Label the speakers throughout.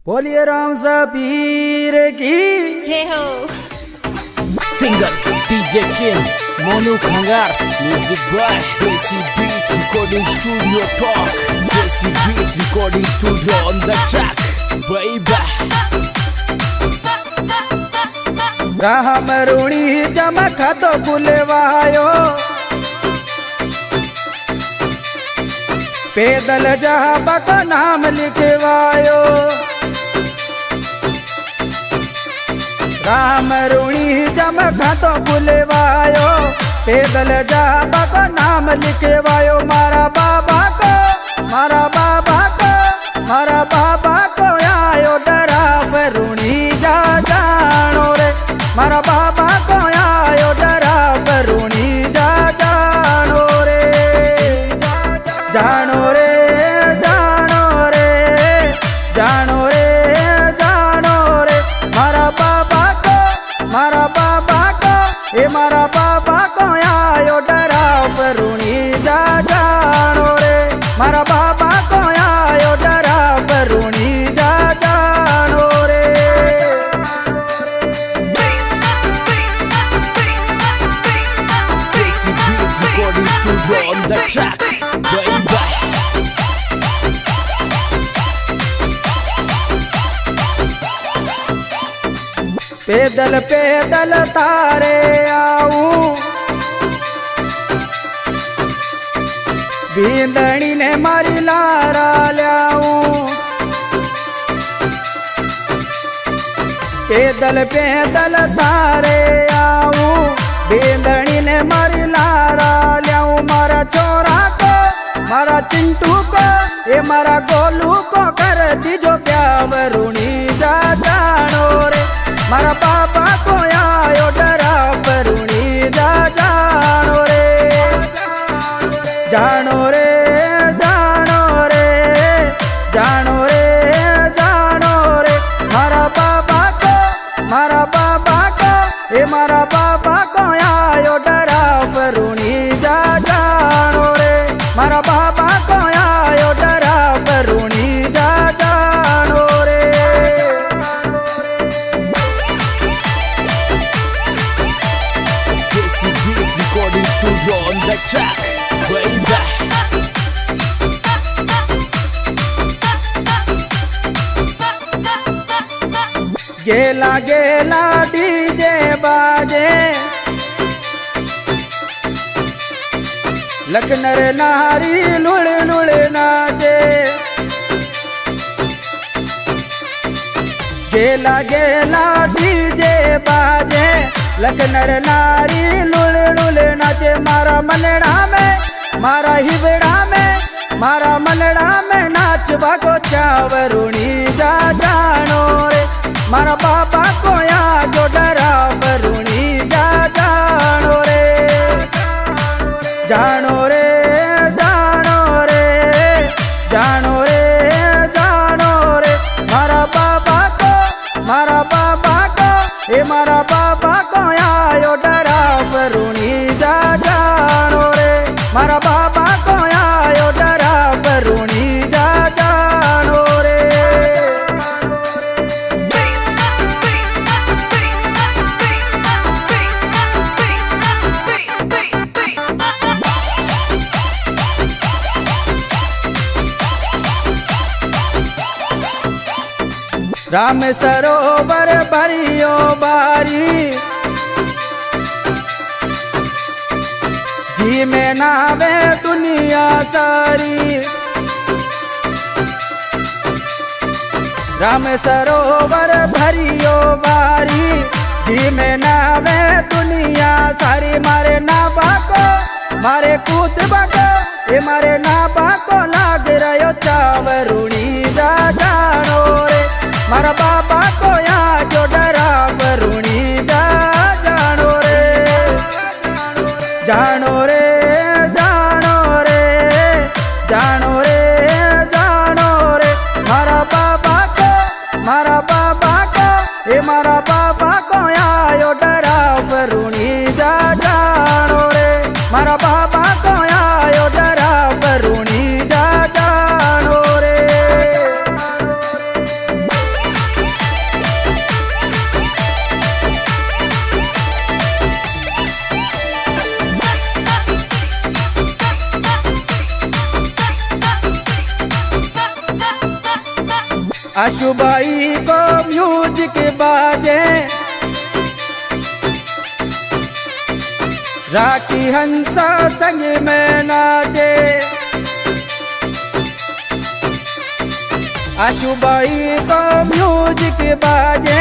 Speaker 1: बोलिए राम सबीर की
Speaker 2: जय हो।
Speaker 3: Singer DJ king Monu Khangar, music boy Desi beat recording studio talk, Desi beat recording studio on the track baby.
Speaker 1: Ram रूणी चमका तो बुलवायो, पैदल जहाबा का नाम लिखवायो। राम रूणी चमका तो बुलवायो, पैदल जहाबा का नाम लिखवायो। मारा बाबा को, मारा बाबा को, मारा बाबा को आयो डराव रूणी जा जानो रे। मारा बाबा को आयो डराव रूणी जा जानो रे, जानो रे, जानो रे, जानो रे, जानो रे। मारा बाबा को, मारा बाबा को, ए मारा बाबा को आयो डराव रूणी जा जानो रे। मारा बाबा को आयो डराव रूणी जा जानो रे।
Speaker 3: Desi beat recording studio on the track baby.
Speaker 1: पैदल पैदल तारे आऊं, बींदणी ने मारी लारा ल्याऊं। पैदल पैदल तारे आऊं, बींदणी ने मारी लारा ल्याऊं। मारा चोरा को, मारा चिंटू को, ये मारा गोलू को कर दीजो प्याव रूणी जा जानो रे। मारा बाबा को आयो डराव रूणी जा जानो रे, जानो रे, जानो रे, जानो रे, जानो रे। मारा बाबा को, मारा बाबा को, ए मारा बाबा को आयो डराव रूणी जा जानो रे। मारा बाबा को आयो डराव रूणी जा जानो रे।
Speaker 3: Desi beat recording studio on the track baby.
Speaker 1: गेला गेला डीजे बाजे, लखनर नारी लुड़ लुड़ नाचे। गेला गेला डीजे बाजे, लखनर नारी लुड़ लुड़ नाचे। मारा मनड़ा में, मारा हिबड़ा में, मारा मनड़ा में नाच बागो चावरूणी जा जानो रे। मारा बाबा को आयो डराव रूणी जा जानो रे, जानो रे, जानो रे, जानो रे, जानो रे। मारा बाबा को, मारा बाबा को, ए मारा बाबा को आयो डराव रूणी जा जानो रे। मारा बाबा को आयो डराव रूणी जा जानो रे। राम सरोवर भरियो बारी, जी में नावे दुनिया सारी। राम सरोवर भरियो बारी, जी में नावे दुनिया सारी। मारे नाबा को, मारे कूद बको, ये मारे नाबा को लाग रयो चावरूणी जा जानो रे। मारा बाबा को आयो डराव रूणी जा जानो रे, जानो रे, जानो रे, जानो रे, जानो रे। मारा बाबा को, मारा बाबा को, ए मारा बाबा को आयो डराव रूणी जा जानो रे। मारा बाबा को आयो डराव रूणी जा जानो रे। आशुबाई को म्यूजिक बाजे, राखी हंसा संग में नाचे। आशुबाई को म्यूजिक बाजे,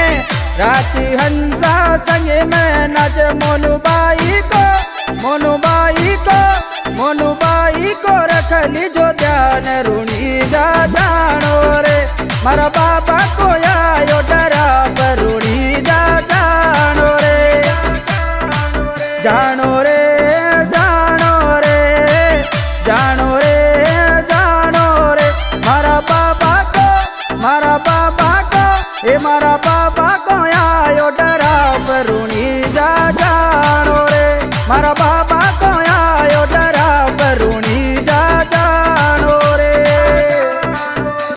Speaker 1: राखी हंसा संग में नाचे। मोनूबाई को रख लीजो ध्यान, ऋणी जा जानो रे मारा बाबा को आयो डरा पर, ऋणी जा जानो रे, जानो रे, जानो रे, जानो रे, जानो रे मारा बाबा को, मारा बाबा को, ए मारा बाबा को